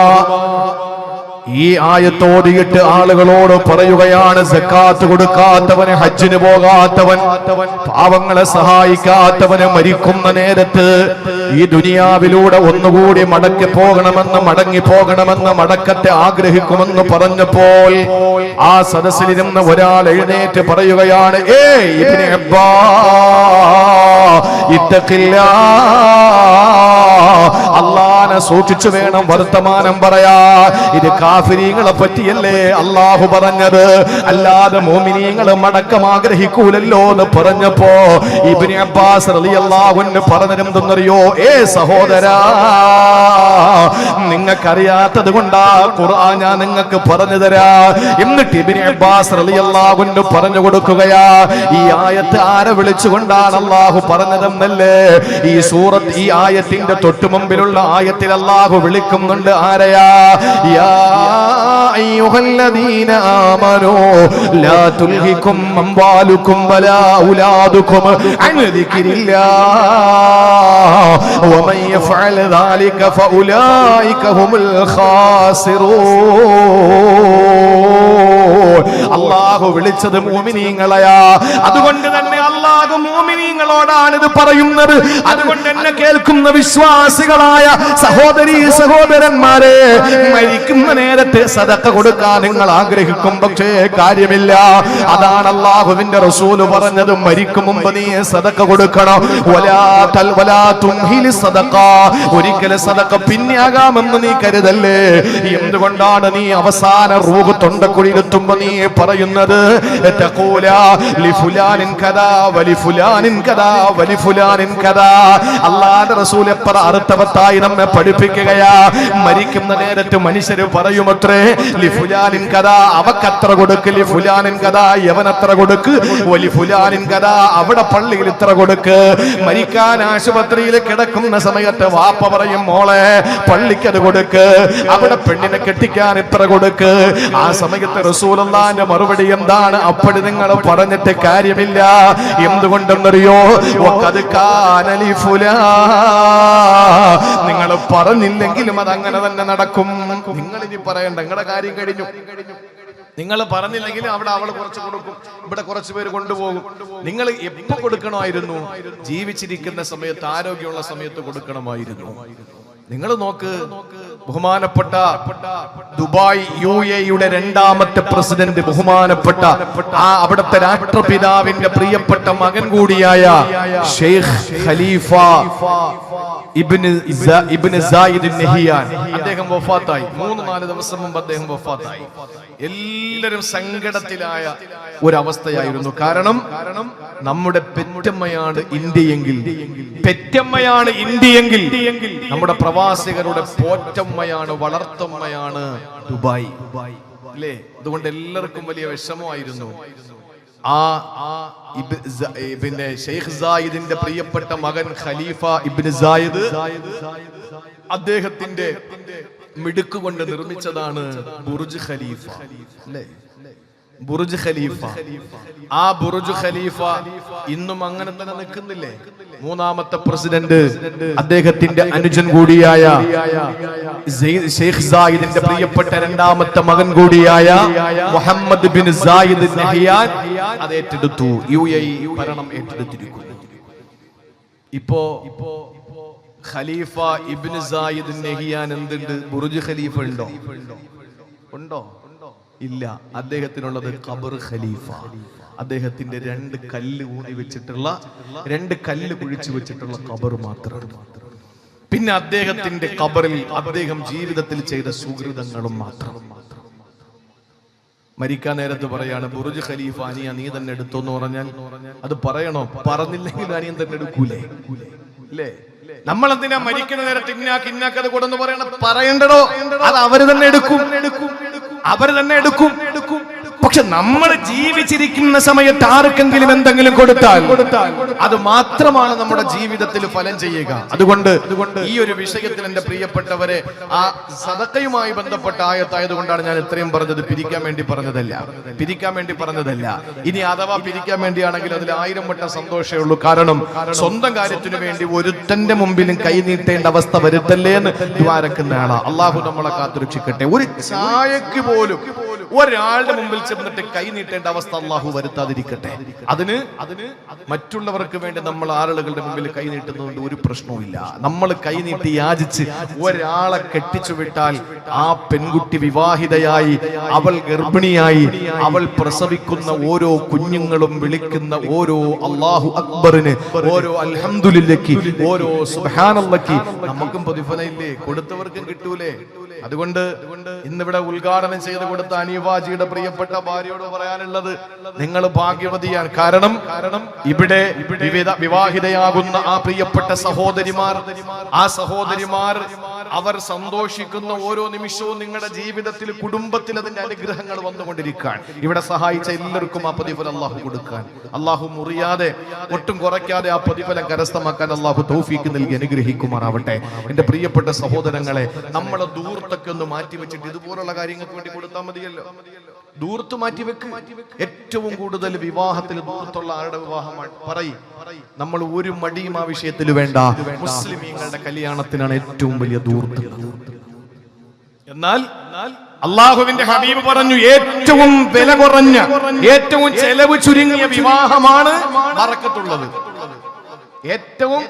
ഈ ആയത്തോതിയിട്ട് ആളുകളോട് പറയുകയാണ്, സക്കാത്ത് കൊടുക്കാത്തവന്, ഹജ്ജിന് പോകാത്തവൻ, പാവങ്ങളെ സഹായിക്കാത്തവന് മരിക്കുന്ന നേരത്ത് ഈ ദുനിയാവിലൂടെ ഒന്നുകൂടി മടക്കി പോകണമെന്ന്, മടങ്ങി പോകണമെന്ന്, മടക്കത്തെ ആഗ്രഹിക്കുമെന്ന് പറഞ്ഞപ്പോൾ ആ സദസ്സിലിരുന്ന ഒരാൾ എഴുന്നേറ്റ് പറയുകയാണ്, ഇബ്നു അബ്ബാസ് ഇത്തഖില്ലാ, അല്ലാഹനെ സൂക്ഷിച്ചു വേണം വർത്തമാനം പറയാ. ഇത് കാഫിരീങ്ങളെ പറ്റിയല്ലേ അള്ളാഹു പറഞ്ഞത്, അല്ലാതെ മോമിനീങ്ങൾ മടക്കം ആഗ്രഹിക്കൂലല്ലോ എന്ന് പറഞ്ഞപ്പോ ഇബ്നു അബ്ബാസ് റളിയല്ലാഹു അൻഹു പറഞ്ഞതെന്തെന്നറിയോ? സഹോദരാ, നിങ്ങൾക്കറിയാത്തത് കൊണ്ടാ ഖുർആൻ ഞാൻ നിങ്ങൾക്ക് പറഞ്ഞു തരാ. എന്നിട്ട് ഇബ്നു അബ്ബാസ് റളിയല്ലാഹു അൻഹു പറഞ്ഞു കൊടുക്കുകയാ, ഈ ആയത്ത് ആരെ വിളിച്ചുകൊണ്ടാണ് അള്ളാഹു പറഞ്ഞതെന്നല്ലേ? ഈ സൂറത്ത്, ഈ ആയത്തിന്റെ തൊട്ടു മുമ്പിലുള്ള ആയത്തിൽ അള്ളാഹു വിളിക്കുന്നുണ്ട് ആരെയാ? യാ അയ്യുഹല്ലദീന ആമനൂ ലാ തുൽഹികും അംവാലുകും വലാ ഔലാദുകും അൻ ദിക്രില്ലാഹ് വമൻ യഫ്അൽ ദാലിക ഫഉലൈക ഹുമുൽ ഖാസിറൂൻ. അല്ലാഹു വിളിച്ചത് മുഅ്മിനീങ്ങളെയാ. അതുകൊണ്ട് തന്നെ അല്ലാഹു മുഅ്മിനീങ്ങളോടാണ് ഇത് പറയുന്നത്. അതുകൊണ്ട് എന്നെ കേൾക്കുന്ന വിശ്വാസികളായ സഹോദരീ സഹോദരന്മാരെ, മരിക്കുന്ന നേരത്തെ സദഖ കൊടുക്കാൻ നിങ്ങൾ ആഗ്രഹിക്കും, പക്ഷേ കാര്യമില്ല. അതാണ് അല്ലാഹുവിന്റെ റസൂല് പറഞ്ഞത്, മരിക്കും മുമ്പ് നീ സദഖ കൊടുക്കണം. വലാ തുംഹിൽ സദഖ, ഒരിക്കലും സദഖ പിന്നെയാകാമെന്ന് നീ കരുതല്ലേ. എന്തുകൊണ്ടാണ് നീ അവസാന റൂഹ് തൊണ്ടക്കുഴിയിലെത്തുമ്പോ നീ പറയുന്നത്, തഖൂല ലിഫുലാനിൻ കദാ വലിഫുലാനിൻ കദാ വലിഫുലാനിൻ കദാ. അല്ലാഹുവിന്റെ റസൂൽ എത്ര അർത്ഥവത്തായി നമ്മെ പഠിപ്പിക്കുകയാ. മരിക്കുന്ന നേരത്ത് മനുഷ്യര് പറയുമത്രേ, ലിഫുലാനിൻ കദാ, അവക്കത്ര കൊടുക്ക്, ലിഫുലാനിൻ കദാ, യവനത്ര കൊടുക്ക്, വലിഫുലാനിൻ കദാ, അവിടെ പള്ളിയിൽ ഇത്ര കൊടുക്ക്. മരിക്കാൻ ആശുപത്രിയിൽ കിടക്കുന്ന സമയത്ത് വാപ്പ പറയും, മോളെ പള്ളിക്കത് കൊടുക്ക്, അവിടെ പെണ്ണിനെ കെട്ടിക്കാൻ ഇത്ര കൊടുക്ക്. ആ സമയത്ത് റസൂലുള്ളാഹിന്റെ മറുപടി എന്താണ്? അപ്പോൾ നിങ്ങൾ പറഞ്ഞിട്ട് കാര്യമില്ല. എന്തുകൊണ്ടെന്നറിയോ? നിങ്ങൾ പറഞ്ഞില്ലെങ്കിലും അത് അങ്ങനെ തന്നെ നടക്കും. നിങ്ങൾ ഇനി പറയണ്ട, നിങ്ങളുടെ കാര്യം കഴിഞ്ഞു. നിങ്ങൾ പറഞ്ഞില്ലെങ്കിലും അവിടെ അവൾ കുറച്ച് കൊടുക്കും, ഇവിടെ കുറച്ച് പേര് കൊണ്ടുപോകും. നിങ്ങൾ എപ്പോ കൊടുക്കണമായിരുന്നു? ജീവിച്ചിരിക്കുന്ന സമയത്ത്, ആരോഗ്യമുള്ള സമയത്ത് കൊടുക്കണമായിരുന്നു. നിങ്ങൾ നോക്ക്, ബഹുമാനപ്പെട്ട ദുബായ് UAE-യുടെ രണ്ടാമത്തെ പ്രസിഡന്റ്, ബഹുമാനപ്പെട്ട ആ അവിടുത്തെ രാഷ്ട്രപിതാവിന്റെ പ്രിയപ്പെട്ട മകൻ കൂടിയായ ഷെയ്ഖ് ഖലീഫ ഇബ്നു സായിദ് നഹിയാൻ അദ്ദേഹം വഫാത്തായി. 3-4 ദിവസം മുമ്പ് അദ്ദേഹം വഫാത്തായി. എല്ലാവരും സങ്കടത്തിലായ ഒരവസ്ഥയായിരുന്നു. കാരണം നമ്മുടെ പെറ്റമ്മയാണ് ഇന്ത്യയെങ്കിൽ നമ്മുടെ പ്രവാസികളുടെ പോറ്റമ്മയാണ്, വളർത്തമ്മയാണ് ദുബായ് അല്ലേ? അതുകൊണ്ട് എല്ലാവർക്കും വലിയ വിഷമമായിരുന്നു. പിന്നെ ഷെയ്ഖ് സായിദിന്റെ പ്രിയപ്പെട്ട മകൻ ഖലീഫ ഇബ്നു സായിദ് അദ്ദേഹത്തിന്റെ മിടുക്ക് കൊണ്ട് നിർമ്മിച്ചതാണ് ബുർജ് ഖലീഫ അല്ലേ? Burj Khalifa. ആ ബുർജ് ഖലീഫ ഇന്നും അങ്ങനെ തന്നെ നിൽക്കുന്നില്ലേ? 3ാമത്തെ പ്രസിഡന്റ് അദ്ദേഹത്തിന്റെ അനുജൻ കൂടിയായ ഷെയ്ഖ് സായിദിന്റെ പ്രിയപ്പെട്ട 2ാമത്തെ മകൻ കൂടിയായ മുഹമ്മദ് ബിൻ സായിദ് നഹിയാൻ അത് ഏറ്റെടുത്തു. UAE ഭരണം ഏറ്റെടുത്തിരിക്കുന്നു. ഇപ്പോ ഖലീഫ ഇബ്നു സായിദ് നഹിയാൻ എന്തുണ്ട്? ബുർജ് ഖലീഫ ഉണ്ടോ? ഇല്ല. അദ്ദേഹത്തിനുള്ളത് ഖബർ ഖലീഫ. അദ്ദേഹത്തിന്റെ 2 കല്ല് ഊന്നി വെച്ചിട്ടുള്ള 2 കല്ല് കുഴിച്ചു വെച്ചിട്ടുള്ള ഖബർ മാത്രം. പിന്നെ അദ്ദേഹത്തിന്റെ ഖബറിൽ അദ്ദേഹം ജീവിതത്തിൽ ചെയ്ത സുഹൃതങ്ങളും മാത്രം. മരിക്കാൻ നേരത്ത് പറയാണ്, ബുർജ് ഖലീഫ അനിയ നീ തന്നെ എടുത്തോന്ന് പറഞ്ഞാൽ അത് പറയണോ? പറഞ്ഞില്ലെങ്കിൽ അനിയൻ തന്നെ എടുക്കൂലേ? അല്ലേ? നമ്മൾ എന്തിനാ മരിക്കുന്ന നേരത്ത് ഇന്നാക്ക് അത് കൊടുന്ന് പറയണ്ടോ? അത് അവര് തന്നെ എടുക്കും. പക്ഷെ നമ്മൾ ജീവിച്ചിരിക്കുന്ന സമയത്ത് ആർക്കെങ്കിലും എന്തെങ്കിലും കൊടുത്താൽ അത് മാത്രമാണ് നമ്മുടെ ജീവിതത്തിൽ ഫലം ചെയ്യുക. അതുകൊണ്ട് ഈ ഒരു വിഷയത്തിൽ എന്റെ പ്രിയപ്പെട്ടവരെ, ആ സദഖയുമായി ബന്ധപ്പെട്ട ആയത്തായതുകൊണ്ടാണ് ഞാൻ ഇത്രയും പറഞ്ഞത്. പിരിക്കാൻ വേണ്ടി പറഞ്ഞതല്ല. ഇനി അഥവാ പിരിക്കാൻ വേണ്ടിയാണെങ്കിൽ അതിൽ 1000 വട്ടം സന്തോഷമേ ഉള്ളൂ. കാരണം സ്വന്തം കാര്യത്തിനു വേണ്ടി ഒരുത്തന്റെ മുമ്പിലും കൈ നീട്ടേണ്ട അവസ്ഥ വരുത്തല്ലേ എന്ന് ദ്വാരക്കുന്ന ആളാ. അള്ളാഹു നമ്മളെ കാത്തുരക്ഷിക്കട്ടെ. ഒരു ചായക്ക് പോലും ഒരാളുടെ മുമ്പിൽ ചെന്നിട്ട് കൈ നീട്ടേണ്ട അവസ്ഥ അള്ളാഹു വരുത്താതിരിക്കട്ടെ. അതിന് മറ്റുള്ളവർക്ക് വേണ്ടി നമ്മൾ ആളുകളുടെ മുമ്പിൽ കൈ നീട്ടുന്നതുകൊണ്ട് ഒരു പ്രശ്നവുമില്ല. നമ്മൾ കൈ നീട്ടി യാചിച്ച് ഒരാളെ കെട്ടിച്ചു വിട്ടാൽ ആ പെൺകുട്ടി വിവാഹിതയായി, അവൾ ഗർഭിണിയായി, അവൾ പ്രസവിക്കുന്ന ഓരോ കുഞ്ഞുങ്ങളും വിളിക്കുന്ന ഓരോ അല്ലാഹു അക്ബറിന്, ഓരോ അൽഹംദുലില്ലയ്ക്ക്, ഓരോ സുബ്ഹാനല്ലാഹ്ക്ക് നമുക്കും പ്രതിഫലമില്ലേ? കൊടുത്തവർക്കും കിട്ടൂലേ? അതുകൊണ്ട് ഇന്നിവിടെ ഉദ്ഘാടനം ചെയ്ത് കൊടുത്ത അനീവാജിയുടെ പ്രിയപ്പെട്ട ഭാര്യയോട് പറയാനുള്ളത്, നിങ്ങൾ ഭാഗ്യവതിയാണ്. കാരണം ഇവിടെ വിവാഹിതയാകുന്ന ആ പ്രിയപ്പെട്ട സഹോദരിമാർ അവർ സന്തോഷിക്കുന്ന ഓരോ നിമിഷവും നിങ്ങളുടെ ജീവിതത്തിൽ, കുടുംബത്തിൽ അതിന്റെ അനുഗ്രഹങ്ങൾ വന്നുകൊണ്ടിരിക്കാൻ. ഇവിടെ സഹായിച്ച എല്ലാവർക്കും ആ പ്രതിഫലം അള്ളാഹു കൊടുക്കാൻ, അള്ളാഹു മുറിയാതെ ഒട്ടും കുറയ്ക്കാതെ ആ പ്രതിഫലം കരസ്ഥമാക്കാൻ അള്ളാഹു തൗഫീക്ക് നൽകി അനുഗ്രഹിക്കുമാറാവട്ടെ. എന്റെ പ്രിയപ്പെട്ട സഹോദരങ്ങളെ, നമ്മളെ ദൂർത്തൊക്കെ ഒന്ന് മാറ്റിവെച്ചിട്ട് ഇതുപോലുള്ള കാര്യങ്ങൾക്ക് വേണ്ടി കൊടുത്താൽ മതിയല്ലോ. ദൂർത്ത് മാറ്റിവെക്ക്. ഏറ്റവും കൂടുതൽ വിവാഹത്തിൽ ദൂർത്തുള്ള ആരുടെ വിവാഹമാണ്? നമ്മൾ ഒരു മടിയും ആ വിഷയത്തിൽ വേണ്ട. മുസ്ലിമീങ്ങളുടെ കല്യാണത്തിനാണ് ഏറ്റവും വലിയ ദൂർത്ത്. എന്നാൽ അള്ളാഹുവിന്റെ ഹബീബ് പറഞ്ഞു, ഏറ്റവും വില കുറഞ്ഞ, ഏറ്റവും ചെലവ് ചുരുങ്ങിയ വിവാഹമാണ് ബറക്കത്തുള്ളത്. ഏറ്റവും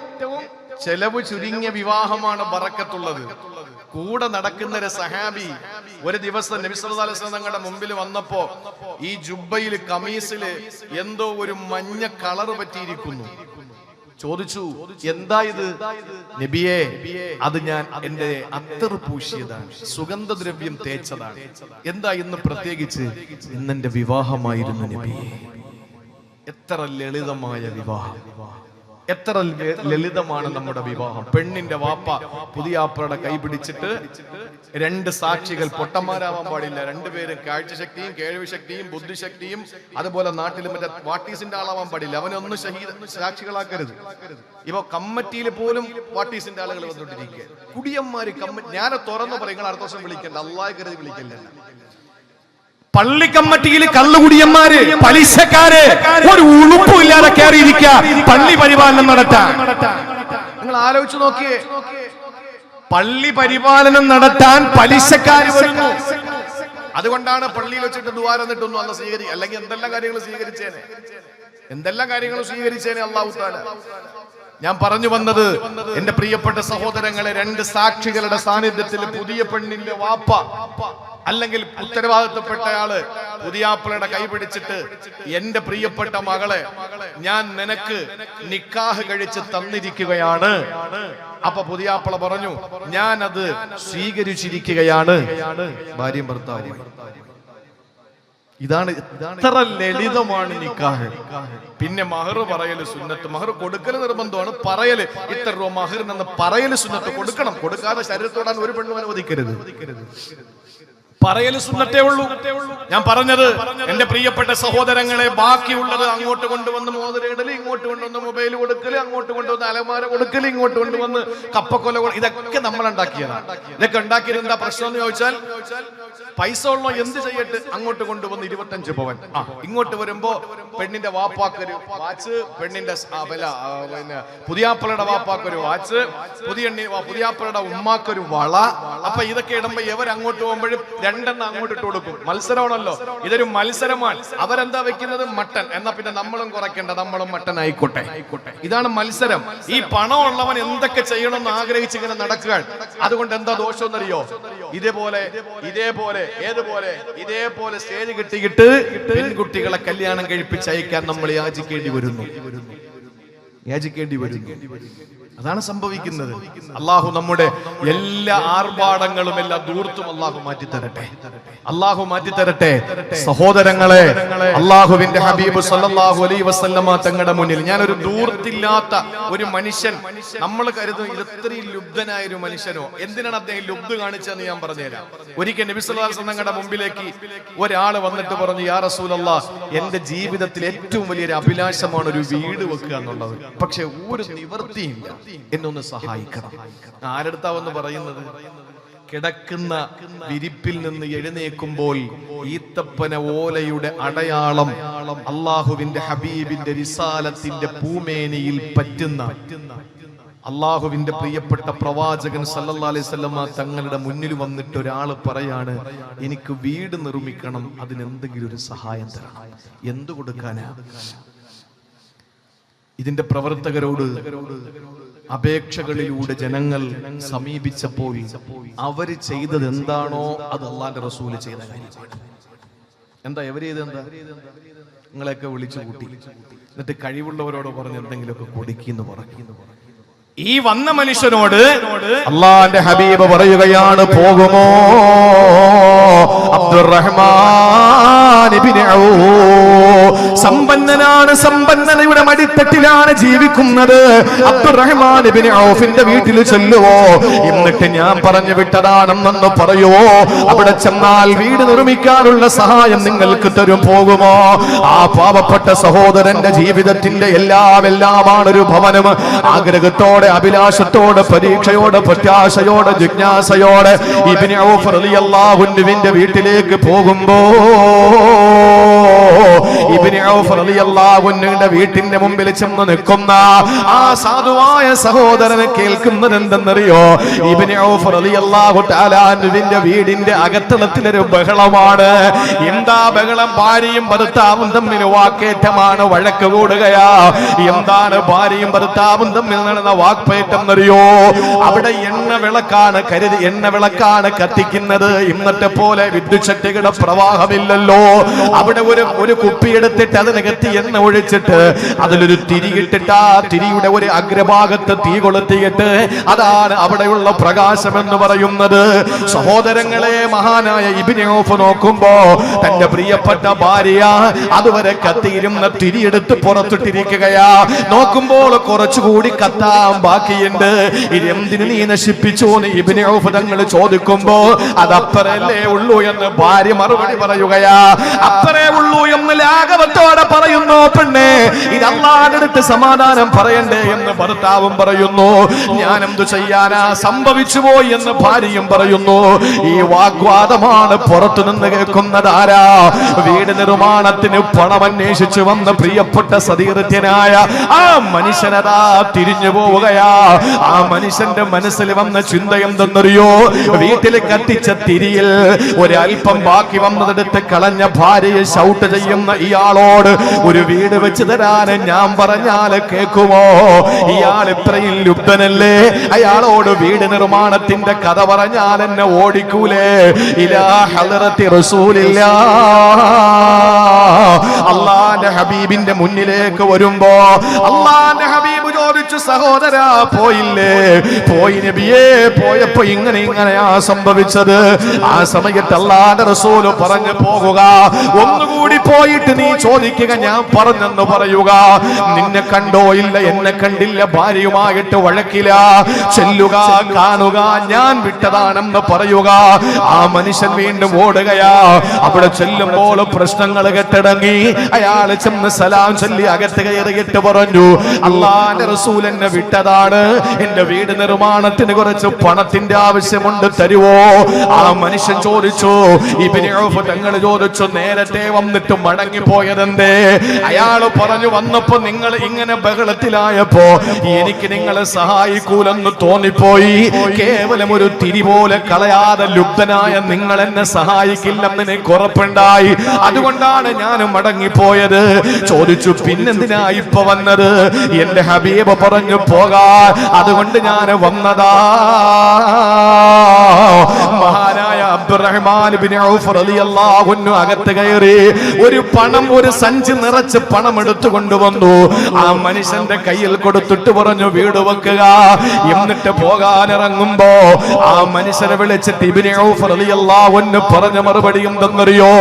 ചെലവ് ചുരുങ്ങിയ വിവാഹമാണ് ബറക്കത്തുള്ളത്. കൂടെ നടക്കുന്ന ഒരു സഹാബി ഒരു ദിവസം നബി സല്ലല്ലാഹു അലൈഹി വസല്ലം തങ്ങളുടെ മുമ്പിൽ വന്നപ്പോ ഈ ജുബ്ബയിൽ, കമീസില് എന്തോ ഒരു മഞ്ഞ കളർ പറ്റിയിരിക്കുന്നു. ചോദിച്ചു, എന്താ ഇത്? നബിയെ, അത് ഞാൻ എന്റെ അത്തർ പൂശിയതാണ്, സുഗന്ധദ്രവ്യം തേച്ചതാണ്. എന്താ ഇന്ന് പ്രത്യേകിച്ച്? ഇന്നെന്റെ വിവാഹമായിരുന്നു നബിയെ. എത്ര ലളിതമായ വിവാഹം, എത്ര ലളിതമാണ് നമ്മുടെ വിവാഹം. പെണ്ണിന്റെ വാപ്പ പുതിയാപ്പയുടെ കൈ പിടിച്ചിട്ട് 2 സാക്ഷികൾ, പൊട്ടന്മാരാവാൻ പാടില്ല, 2 പേരും കാഴ്ചശക്തിയും കേൾവി ശക്തിയും ബുദ്ധിശക്തിയും അതുപോലെ നാട്ടിൽ മറ്റേ വാട്ടീസിന്റെ ആളാവാൻ പാടില്ല. അവനൊന്നും സാക്ഷികളാക്കരുത്. ഇപ്പൊ കമ്മിറ്റിയിൽ പോലും വാട്ടീസിന്റെ ആളുകൾ വന്നുകൊണ്ടിരിക്കുക. കുടിയന്മാര് ഞാൻ തുറന്നു പറയും, നിങ്ങൾ അടുത്ത വർഷം വിളിക്കണ്ട, അള്ളാഹ് കരുതി വിളിക്കല്ല. പള്ളി കമ്മിറ്റിയിൽ കള്ളുകുടിയന്മാര്, പലിശക്കാര്, ഒരു ഉളുപ്പും ഇല്ലാതെ കയറിയിരിക്കുക പള്ളി പരിപാലനം നടത്താൻ. നിങ്ങൾ ആലോചിച്ചു നോക്കിയേ, പള്ളി പരിപാലനം നടത്താൻ പലിശക്കാര് വരുന്നു. അതുകൊണ്ടാണ് പള്ളിയിൽ വെച്ചിട്ട് ദ്വാരന്നിട്ടൊന്നും അന്ന് അല്ലെങ്കിൽ എന്തെല്ലാം കാര്യങ്ങൾ സ്വീകരിച്ചേനെ അല്ലാഹു തആല. ഞാൻ പറഞ്ഞു വന്നത്, എന്റെ പ്രിയപ്പെട്ട സഹോദരങ്ങളെ, 2 സാക്ഷികളുടെ സാന്നിധ്യത്തിൽ പുതിയ പെണ്ണിന്റെ വാപ്പ അല്ലെങ്കിൽ ഉത്തരവാദിത്തപ്പെട്ടയാള് പുതിയാപ്പിളയുടെ കൈ പിടിച്ചിട്ട്, എന്റെ പ്രിയപ്പെട്ട മകളെ ഞാൻ നിനക്ക് നിക്കാഹ് കഴിച്ച് തന്നിരിക്കുകയാണ്. അപ്പൊ പുതിയാപ്പള പറഞ്ഞു, ഞാനത് സ്വീകരിച്ചിരിക്കുകയാണ്. ഭാര്യയും ഭർത്താവും. ഇതാണ് ഇത്ര ലളിതമാണ് നിക്കാഹ്. പിന്നെ മഹർ പറയല് സുന്നത്ത്. മഹർ കൊടുക്കല് നിർബന്ധമാണ്, പറയല് ഇത്ര രൂപ മഹറിനെന്ന് പറയല് സുന്നത്ത്. കൊടുക്കണം, കൊടുക്കാതെ ശരീരത്തോടാൻ ഒരു പെണ്ണും അനുവദിക്കരുത്. പറയല് സുന്നത്തേ ഉള്ളൂ. ഞാൻ പറഞ്ഞത് എന്റെ പ്രിയപ്പെട്ട സഹോദരങ്ങളെ, ബാക്കിയുള്ളത് അങ്ങോട്ട് കൊണ്ടുവന്ന് മോതിരയിടല്, ഇങ്ങോട്ട് കൊണ്ടുവന്ന് മൊബൈൽ കൊടുക്കല്, അങ്ങോട്ട് കൊണ്ടുവന്ന് അലമാര കൊടുക്കല്, ഇങ്ങോട്ട് കൊണ്ടുവന്ന് കപ്പക്കൊല, ഇതൊക്കെ നമ്മൾ ഉണ്ടാക്കിയതാണ്. ഇതൊക്കെ ഉണ്ടാക്കിയത് എന്താ പ്രശ്നം എന്ന് ചോദിച്ചാൽ, പൈസ ഉള്ളോ എന്ത് ചെയ്യട്ടെ, അങ്ങോട്ട് കൊണ്ടുവന്ന് 25 പവൻ, ഇങ്ങോട്ട് വരുമ്പോ പെണ്ണിന്റെ വാപ്പാക്കൊരു വാച്ച്, പെണ്ണിന്റെ പിന്നെ പുതിയാപ്പളയുടെ വാപ്പാക്കൊരു വാച്ച്, പുതിയാപ്പളയുടെ ഉമ്മാക്കൊരു വള. അപ്പൊ ഇതൊക്കെ ഇടുമ്പോ ഇവർ അങ്ങോട്ട് പോകുമ്പോഴും രണ്ടെണ്ണം അങ്ങോട്ട് ഇട്ട് കൊടുക്കും. മത്സരമാണല്ലോ, ഇതൊരു മത്സരമാണ്. അവരെന്താ വെക്കുന്നത്? മട്ടൻ. എന്നാ പിന്നെ നമ്മളും കുറയ്ക്കേണ്ട, നമ്മളും മട്ടൻ ആയിക്കോട്ടെ. ഇതാണ് മത്സരം. ഈ പണം ഉള്ളവൻ എന്തൊക്കെ ചെയ്യണമെന്ന് ആഗ്രഹിച്ച് ഇങ്ങനെ നടക്കുക. അതുകൊണ്ട് എന്താ ദോഷം എന്നറിയോ? ഇതേപോലെ സ്റ്റേജ് കിട്ടിയിട്ട് പെൺകുട്ടികളെ കല്യാണം കഴിപ്പിച്ചയക്കാൻ നമ്മൾ യാചിക്കേണ്ടി വരുന്നു. അതാണ് സംഭവിക്കുന്നത്. അള്ളാഹു നമ്മുടെ എല്ലാ ആർഭാടങ്ങളും എല്ലാ ദൂർത്തും അള്ളാഹു മാറ്റിത്തരട്ടെ. സഹോദരങ്ങളെ, അള്ളാഹുവിന്റെ ഹബീബ് സല്ലല്ലാഹു അലൈഹി വസല്ലമ തങ്ങളുടെ മുന്നിൽ ഞാനൊരു ദൂർത്തില്ലാത്ത ഒരു മനുഷ്യൻ, നമ്മൾ കരുതും ഇത്രയും ലുബ്ധനായ ഒരു മനുഷ്യനോ, എന്തിനാണ് അദ്ദേഹം ലുബ്ധ് കാണിച്ചതെന്ന് ഞാൻ പറഞ്ഞുതരാം. ഒരിക്കൽ നബി സല്ലല്ലാഹു അലൈഹി വസല്ലം തങ്ങളുടെ മുമ്പിലേക്ക് ഒരാൾ വന്നിട്ട് പറഞ്ഞു, യാ റസൂലല്ലാഹ്, എന്റെ ജീവിതത്തിൽ ഏറ്റവും വലിയൊരു അഭിലാഷമാണ് ഒരു വീട് വെക്കുക എന്നുള്ളത്. പക്ഷെ ഒരു നിവൃത്തിയില്ല, എന്നൊന്ന് സഹായിക്കണം. ആരെടുത്താവെന്ന് പറയുന്നത്? കിടക്കുന്ന വിരിപ്പിൽ നിന്ന് എഴുന്നേൽക്കുമ്പോൾ ഈത്തപ്പന ഓലയുടെ അടയാളം അള്ളാഹുവിന്റെ ഹബീബിന്റെ റിസാലത്തിന്റെ പൂമേനിയിൽ പറ്റുന്ന അള്ളാഹുവിന്റെ പ്രിയപ്പെട്ട പ്രവാചകൻ സല്ലല്ലാഹു അലൈഹി വസല്ലം തങ്ങളുടെ മുന്നിൽ വന്നിട്ട് ഒരാള് പറയാണ്, എനിക്ക് വീട് നിർമ്മിക്കണം, അതിനെന്തെങ്കിലും ഒരു സഹായം തരണം. എന്തു കൊടുക്കാനാ? ഇതിന്റെ പ്രവർത്തകരോട് അപേക്ഷകളിലൂടെ ജനങ്ങൾ സമീപിച്ചപ്പോൾ അവര് ചെയ്തത് എന്താണോ അത് അള്ളാന്റെ റസൂല് ചെയ്ത കാര്യമാണ്. എന്താ എവര് ചെയ്ത്? എന്താ? നിങ്ങളെയൊക്കെ വിളിച്ചു കൂട്ടി, എന്നിട്ട് കഴിവുള്ളവരോട് പറഞ്ഞ് എന്തെങ്കിലുമൊക്കെ കൊടുക്കിന്ന് പറഞ്ഞു. ഈ വന്ന മനുഷ്യനോട് അള്ളാന്റെ ഹബീബ് പറയുകയാണ്, പോകുമോ അബ്ദുറഹ്മാൻ ഇബ്നു ഔഫ്? സമ്പന്നനാണ്, സമ്പന്നതയുടെ മടിത്തട്ടിലാണ് ജീവിക്കുന്നത്. അബ്ദുറഹ്മാൻ ഇബ്നു ഔഫിന്റെ വീട്ടിൽ ചെല്ലുവോ? എന്നിട്ട് ഞാൻ പറഞ്ഞു വിട്ടതാണെന്നൊന്ന് പറയുവോ? അവിടെ ചെന്നാൽ വീട് നിർമ്മിക്കാനുള്ള സഹായം നിങ്ങൾക്ക് തരും. പോകുമോ? ആ പാവപ്പെട്ട സഹോദരന്റെ ജീവിതത്തിന്റെ എല്ലാമാണ് ഒരു ഭവനം. ആഗ്രഹത്തോടെ, അഭിലാഷത്തോടെ, പരീക്ഷയോടെ, പ്രത്യാശയോടെ, ജിജ്ഞാസയോടെ ഇബ്നു ഔഫ് റളിയല്ലാഹു അൻഹുവിന്റെ വീട്ടിലേക്ക് പോകുമ്പോ ഇബ്നു ഔഫ് റളിയല്ലാഹു അൻഹുവിന്റെ വീട്ടിന്റെ മുമ്പിൽ ചെന്ന് നിൽക്കുന്ന ആ സാധുവായ സഹോദരനെ കേൾക്കുന്നത് എന്തെന്നറിയോ? ഇബ്നു ഔഫ് റളിയല്ലാഹു തആല അൻഹുവിന്റെ വീടിന്റെ അകത്തളത്തിലൊരു ബഹളമാണ്. എന്താ ബഹളം? ഭാര്യയും ഭർത്താവും തമ്മിൽ വാക്കേറ്റമാണ്, വഴക്ക് കൂടുകയാ. എന്താണ് ഭാര്യയും ഭർത്താവും തമ്മിൽ നടന്ന വാക്പേറ്റം എന്നറിയോ? അവിടെ എണ്ണ വിളക്കാണ് കത്തിക്കുന്നത്. ഇന്നത്തെ പോലെ വിദ്യുത് ശക്തിയുടെ പ്രവാഹമില്ലല്ലോ. അവിടെ ഒരു കുപ്പി എടുത്തിട്ട് അതിനകത്ത് എണ്ണ ഒഴിച്ചിട്ട് അതിലൊരു തിരിയിട്ടിട്ട് ആ തിരിയുടെ ഒരു അഗ്രഭാഗത്ത് തീ കൊളുത്തിയിട്ട് അതാണ് അവിടെയുള്ള പ്രകാശം എന്ന് പറയുന്നത്. സഹോദരങ്ങളെ, മഹാനായ ഇബ്നു ഔഫ് നോക്കുമ്പോ തന്റെ പ്രിയപ്പെട്ട ഭാര്യ അതുവരെ കത്തിയിരുന്ന തിരിയെടുത്ത് പുറത്തിട്ടിരിക്കുകയാ. നോക്കുമ്പോൾ കുറച്ചുകൂടി കത്താൻ ബാക്കിയുണ്ട്. ഇതെന്തിന് നീ നശിപ്പിച്ചു എന്ന് ഇബ്നു ഔഫ് തങ്ങൾ ചോദിക്കുമ്പോ അതപ്പറല്ലേ ഉള്ളൂ എന്ന് ഭാര്യ മറുപടി പറയുകയാ. അപ്പറേ ഉള്ളൂ എന്ന് ലാഘവത്തോടെ പറയുന്നു പെണ്ണെ. ഇത് അല്ലാഹുവിന്റെ അടുത്ത് സമാധാനം പറയണ്ടേ എന്ന് ഭർത്താവും പറയുന്നു. ഞാൻ എന്തു ചെയ്യാനാ, സംഭവിച്ചു പോയി എന്ന് ഭാര്യയും പറയുന്നു. ഈ വാഗ്വാദമാണ് പുറത്തു നിന്ന് കേൾക്കുന്നത്. ആരാ? വീട് നിർമ്മാണത്തിന് പണം അന്വേഷിച്ചു വന്ന പ്രിയപ്പെട്ട സതീർത്ഥ്യനായ ആ മനുഷ്യനതാ തിരിഞ്ഞു പോവുകയാ. ആ മനുഷ്യന്റെ മനസ്സിൽ വന്ന ചിന്ത എന്തെന്നറിയോ? വീട്ടിൽ കത്തിച്ച തിരിയിൽ ഒരൽപ്പം ബാക്കി വന്നതെടുത്ത് കളഞ്ഞ ഭാര്യയെ ഷൗട്ട് ചെയ്യുന്ന ഇയാളോട് ഒരു വീട് വെച്ച് തരാൻ ഞാൻ പറഞ്ഞാൽ കേൾക്കുമോ? ഇയാൾ ഇത്രയും ലുബ്ധനല്ലേ? അയാളോട് വീട് നിർമ്മാണത്തിന്റെ കഥ പറഞ്ഞാൽ എന്നെ ഓടിക്കൂലേ? ഇലാ ഹളറത്തി റസൂലില്ലാ, അള്ളാന്റെ ഹബീബിന്റെ മുന്നിലേക്ക് വരുമ്പോ അള്ളാന്റെ ഹബീബ് ചോദിച്ചു, സഹോദരാ പോയില്ലേ? പോയി നബിയേ. പോയപ്പോ ഇങ്ങനെയാ സംഭവിച്ചത്. ആ സമയത്ത് അല്ലാഹുവിന്റെ റസൂൽ പറഞ്ഞു, പോകുക, ഒന്നുകൂടി പോയിട്ട് നീ ചോദിക്കുക, ഞാൻ പറഞ്ഞെന്ന് പറയുക. നിന്നെ കണ്ടോ? ഇല്ല, എന്നെ കണ്ടില്ല. ഭാര്യയുമായിട്ട് വഴക്കില്ല. ചെല്ലുക, കാണുക, ഞാൻ വിട്ടതാണെന്ന് പറയുക. ആ മനുഷ്യൻ വീണ്ടും ഓടുകയാ. അവിടെ ചെല്ലുമ്പോൾ പ്രശ്നങ്ങൾ കെട്ടടങ്ങി. അയാൾ ചെന്ന് സലാം ചൊല്ലി അകത്ത് കയറിയിട്ട് പറഞ്ഞു, അല്ലാഹുവിന്റെ റസൂൽ എന്നെ വിട്ടതാണ്, എന്റെ വീട് നിർമ്മാണത്തിന് കുറച്ച് പണത്തിന്റെ ആവശ്യമുണ്ട്, തരുവോ? ആ മനുഷ്യൻ ചോദിച്ചു. ഇബ്നു ഔഫ് തങ്ങൾ ചോദിച്ചു, നേരത്തെ വന്നിട്ട് മടങ്ങിപ്പോയതെന്തേ? അയാൾ പറഞ്ഞു, വന്നപ്പോ നിങ്ങൾ ഇങ്ങനെ ബഹളത്തിലായപ്പോ എനിക്ക് നിങ്ങളെ സഹായിക്കൂലെന്ന് തോന്നിപ്പോയി. കേവലം ഒരു തിരി പോലെ കളയാതെ ലുബ്ധനായ നിങ്ങൾ എന്നെ സഹായിക്കില്ലെന്ന് എനിക്ക് ഉറപ്പുണ്ടായി. അതുകൊണ്ടാണ് ഞാൻ മടങ്ങിപ്പോയത്. ചോദിച്ചു, പിന്നെന്തിനാ ഇപ്പൊ വന്നത്? എന്റെ ഹബീബ് പറഞ്ഞു പോകാൻ, അതുകൊണ്ട് ഞാൻ വന്നതാ. മഹാനായ അബ്ദുറഹ്മാൻ ഇബ്നു ഔഫ് റളിയല്ലാഹു അൻഹു അകത്ത് കയറി ഒരു സഞ്ചി നിറച്ച് പണം എടുത്തുകൊണ്ടുവന്നു. ആ മനുഷ്യന്റെ കയ്യിൽ കൊടുത്തിട്ട് പറഞ്ഞു, വീട് വെക്കുക. എന്നിട്ട് പോകാൻ ഇറങ്ങുമ്പോ ആ മനുഷ്യനെ വിളിച്ചിട്ട് ഇബ്നു ഔഫ് റളിയല്ലാഹു അൻഹു പറഞ്ഞ മറുപടി എന്തെന്നറിയോ?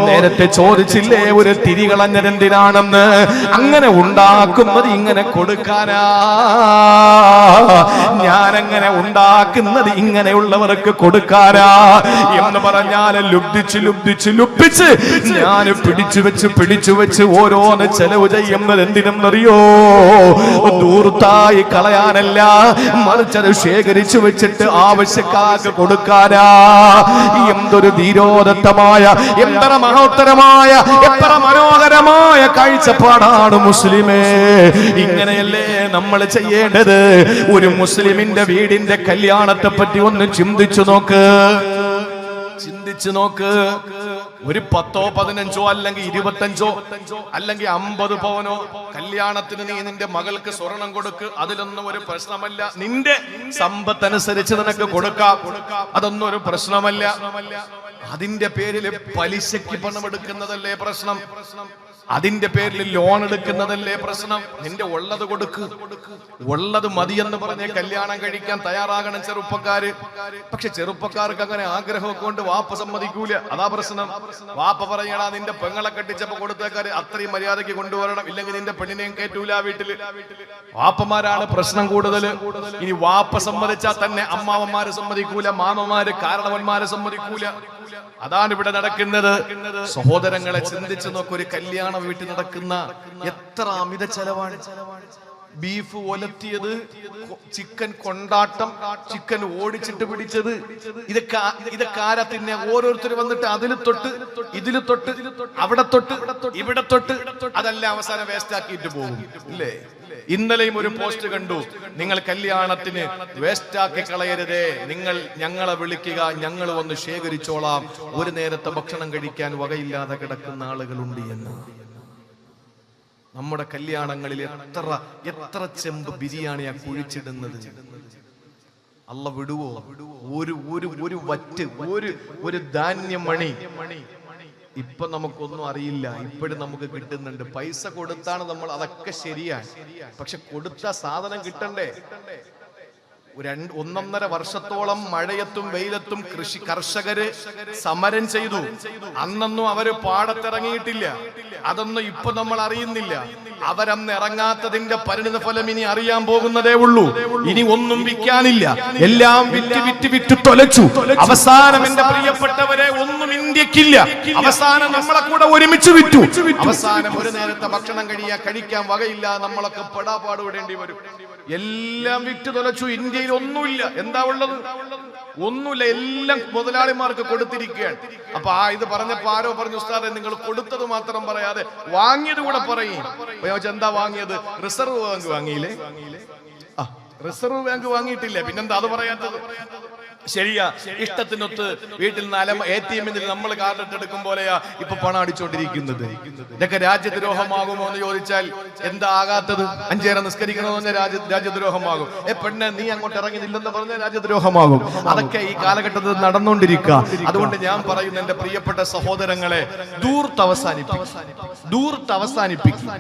നേരത്തെ ചോദിച്ചില്ലേ ഒരു തിരി കളഞ്ഞതെന്തിനാണെന്ന്? അങ്ങനെ ഉണ്ടാക്കുന്നത് ഇങ്ങനെ കൊടുക്കാനാ. ഞാനങ്ങനെ ഉണ്ടാക്കുന്നത് ഇങ്ങനെയുള്ളവർക്ക് കൊടുക്കാനാ എന്ന് പറഞ്ഞാൽ ലുബ്ധിച്ച് ഞാൻ പിടിച്ചു വെച്ച് ഓരോന്ന് ചെലവ് ചെയ്യുന്നത് എന്തിനെന്നറിയോ? ദൂർത്തായി കളയാനല്ല, മറിച്ചത് ശേഖരിച്ചു വെച്ചിട്ട് ആവശ്യക്കാർക്ക് കൊടുക്കാനാ. എന്തൊരു ധീരോദത്തമായ, എത്ര മഹോത്തരമായ, എത്ര മനോഹരമായ കാഴ്ചപ്പാടാണ് മുസ്ലിമേ! ഇങ്ങനെയല്ലേ നമ്മൾ ചെയ്യേണ്ടത്? ഒരു മുസ്ലിമിന്റെ വീടിന്റെ കല്യാണത്തെ പറ്റി ഒന്ന് ചിന്തിച്ചു നോക്ക്. ഒരു 10, 15 അല്ലെങ്കിൽ 25 അല്ലെങ്കിൽ 50 പവനോ കല്യാണത്തിന് നീ നിന്റെ മകൾക്ക് സ്വർണം കൊടുക്ക്, അതിലൊന്നും ഒരു പ്രശ്നമല്ല. നിന്റെ സമ്പത്തനുസരിച്ച് നിനക്ക് കൊടുക്കാം, അതൊന്നും ഒരു പ്രശ്നമല്ല. അതിന്റെ പേരിൽ പലിശയ്ക്ക് പണം എടുക്കുന്നതല്ലേ പ്രശ്നം? അതിന്റെ പേരിൽ ലോൺ എടുക്കുന്നതല്ലേ പ്രശ്നം? നിന്റെ ഉള്ളത് കൊടുക്ക്, ഉള്ളത് മതിയെന്ന് പറഞ്ഞ് കല്യാണം കഴിക്കാൻ തയ്യാറാകണം ചെറുപ്പക്കാര്. പക്ഷെ ചെറുപ്പക്കാർക്ക് അങ്ങനെ ആഗ്രഹമൊക്കെ കൊണ്ട് വാപ്പ സമ്മതിക്കൂല, അതാ പ്രശ്നം. വാപ്പ പറയണാ, നിന്റെ പെങ്ങളെ കെട്ടിച്ചപ്പോ കൊടുത്തേക്കാര് അത്രയും മര്യാദയ്ക്ക് കൊണ്ടുവരണം, ഇല്ലെങ്കിൽ നിന്റെ പെണ്ണിനെയും കയറ്റൂല വീട്ടില്. വാപ്പമാരാണ് പ്രശ്നം കൂടുതൽ. ഇനി വാപ്പ സമ്മതിച്ചാൽ തന്നെ അമ്മാവന്മാര് സമ്മതിക്കൂല, മാമന്മാര് കാരണവന്മാര് സമ്മതിക്കൂല. അതാണ് ഇവിടെ നടക്കുന്നത്. സഹോദരങ്ങളെ, ചിന്തിച്ചു നോക്ക്. ഒരു കല്യാണ വീട്ടിൽ നടക്കുന്ന എത്ര അമിത ചെലവാണ്. ബീഫ് ഒലത്തിയത്, ചിക്കൻ കൊണ്ടാട്ടം, ചിക്കൻ ഓടിച്ചിട്ട് പിടിച്ചത്, ഇതൊക്കെ ആരാ തിന്നെ? ഓരോരുത്തർ വന്നിട്ട് അതില് തൊട്ട്, ഇതില് തൊട്ട്, അവിടെ തൊട്ട്, ഇവിടെ തൊട്ട്, അതെല്ലാം അവസാനം വേസ്റ്റ് ആക്കിയിട്ട് പോകും, ഇല്ലേ? ഇന്നലെയും ഒരു പോസ്റ്റ് കണ്ടു, നിങ്ങൾ കല്യാണത്തിന് വേസ്റ്റാക്കി കളയരുതേ, നിങ്ങൾ ഞങ്ങളെ വിളിക്കുക, ഞങ്ങൾ വന്ന് ശേഖരിച്ചോളാം, ഒരു നേരത്തെ ഭക്ഷണം കഴിക്കാൻ വകയില്ലാതെ കിടക്കുന്ന ആളുകളുണ്ട് എന്ന്. നമ്മുടെ കല്യാണങ്ങളിൽ എത്ര ചെമ്പ് ബിരിയാണിയാ കുഴിച്ചിടുന്നത്. അല്ല വിടുവോ? ഒരു വറ്റ്, ഒരു ധാന്യമണി ഇപ്പൊ നമുക്കൊന്നും അറിയില്ല. ഇപ്പോഴും നമുക്ക് കിട്ടുന്നുണ്ട്. പൈസ കൊടുത്താണ് നമ്മൾ, അതൊക്കെ ശരിയാണ്. പക്ഷെ കൊടുത്ത സാധനം കിട്ടണ്ടേ? 1.5 വർഷത്തോളം മഴയത്തും വെയിലത്തും കർഷകര് സമരം ചെയ്തു. അന്നൊന്നും അവര് പാടത്തിറങ്ങിയിട്ടില്ല. അതൊന്നും ഇപ്പൊ നമ്മൾ അറിയുന്നില്ല. അവരന്ന് ഇറങ്ങാത്തതിന്റെ പരിണിത ഫലം ഇനി അറിയാൻ പോകുന്നതേ ഉള്ളൂ. ഇനി ഒന്നും വിൽക്കാനില്ല, എല്ലാം വിറ്റ് തൊലച്ചു. അവസാനം എന്റെ പ്രിയപ്പെട്ടവരെ ഒന്നും ഇന്ത്യക്കില്ല. അവസാനം നമ്മളെ കൂടെ ഒരുമിച്ച് വിറ്റു. അവസാനം ഒരു നേരത്തെ ഭക്ഷണം കഴിക്കാൻ വകയില്ല, നമ്മളൊക്കെ പെടാപാടുപെടേണ്ടി വരും. എല്ലാം വിറ്റ് തൊലച്ചു. ഇന്ത്യയിൽ ഒന്നുമില്ല. എന്താ ഉള്ളത്? ഒന്നുമില്ല. എല്ലാം മുതലാളിമാർക്ക് കൊടുത്തിരിക്കുകയാണ്. അപ്പൊ ഇത് പറഞ്ഞപ്പോ ആരോ പറഞ്ഞു, ഉസ്താദെ നിങ്ങൾ കൊടുത്തത് മാത്രം പറയാതെ വാങ്ങിയത് കൂടെ പറയും. എന്താ വാങ്ങിയത്? റിസർവ് ബാങ്ക് വാങ്ങിയില്ലേ? റിസർവ് ബാങ്ക് വാങ്ങിയിട്ടില്ല, പിന്നെന്താ അത് പറയാത്തത്? ശരിയാ, ഇഷ്ടത്തിനൊത്ത് വീട്ടിൽ നിന്ന് ATM നമ്മൾ കാർഡ് എടുക്കും പോലെയാ ഇപ്പൊ പണം അടിച്ചോണ്ടിരിക്കുന്നത്. ഇതൊക്കെ രാജ്യദ്രോഹമാകുമോ എന്ന് ചോദിച്ചാൽ എന്താ ആകാത്തത്? 5 നേരം നിസ്കരിക്കണമെന്ന് രാജ്യദ്രോഹമാകും. പെണ്ണെ നീ അങ്ങോട്ട് ഇറങ്ങിയില്ലെന്ന് പറഞ്ഞാൽ രാജ്യദ്രോഹമാകും. അതൊക്കെ ഈ കാലഘട്ടത്തിൽ നടന്നുകൊണ്ടിരിക്കുക. അതുകൊണ്ട് ഞാൻ പറയുന്ന എന്റെ പ്രിയപ്പെട്ട സഹോദരങ്ങളെ, ദൂർത്ത് അവസാനിപ്പിക്കും.